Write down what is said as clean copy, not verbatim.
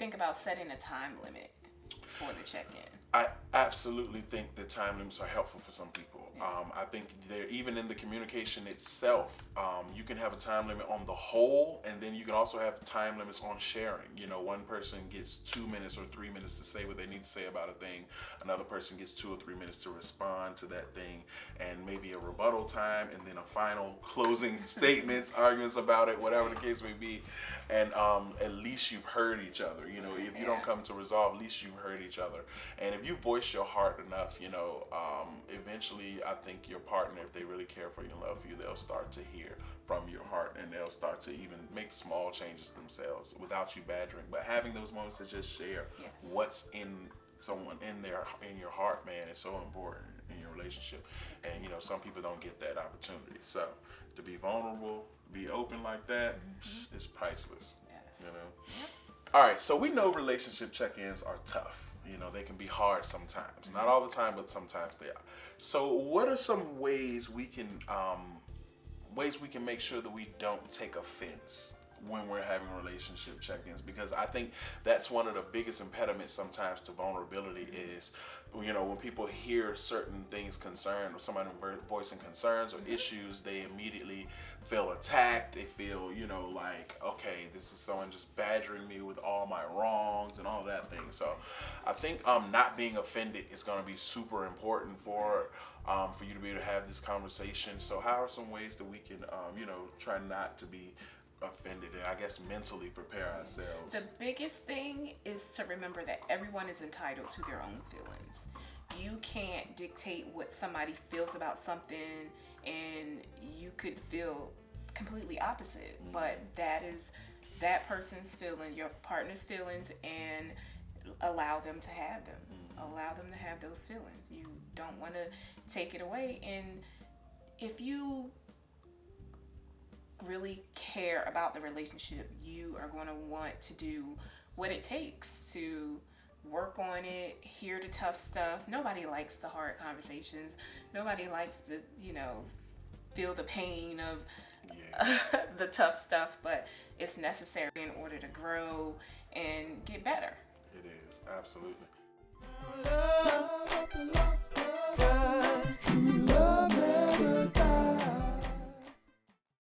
think about setting a time limit for the check-in? I absolutely think that time limits are helpful for some people. I think they're even in the communication itself. You can have a time limit on the whole, and then you can also have time limits on sharing. You know, one person gets 2 minutes or 3 minutes to say what they need to say about a thing. Another person gets 2 or 3 minutes to respond to that thing, and maybe a rebuttal time, and then a final closing statements, arguments about it, whatever the case may be. And at least you've heard each other. You know, if you don't come to resolve, at least you've heard each other. And if you voice your heart enough, you know, eventually I think your partner, if they really care for you and love you, they'll start to hear from your heart, and they'll start to even make small changes themselves without you badgering. But having those moments to just share what's in someone in your heart, man, is so important in your relationship. And you know, some people don't get that opportunity. So to be vulnerable, be open like that, is priceless. You know. All right, so we know relationship check-ins are tough. You know, they can be hard sometimes. Not all the time, but sometimes they are. So what are some ways we can make sure that we don't take offense when we're having relationship check-ins? Because I think that's one of the biggest impediments sometimes to vulnerability is, you know, when people hear certain things concerned or somebody voicing concerns or issues, they immediately feel attacked. They feel, you know, like, okay, this is someone just badgering me with all my wrongs and all that thing. So I think not being offended is going to be super important for you to be able to have this conversation. So how are some ways that we can, you know, try not to be offended and I guess mentally prepare ourselves? The biggest thing is to remember that everyone is entitled to their own feelings. You can't dictate what somebody feels about something, and you could feel completely opposite, but that is that person's feeling, your partner's feelings, and allow them to have them. Allow them to have those feelings. You don't want to take it away. And if you really care about the relationship, you are going to want to do what it takes to work on it, hear the tough stuff. Nobody likes the hard conversations. Nobody likes to, you know, feel the pain of the tough stuff, but it's necessary in order to grow and get better. It is, absolutely. Love,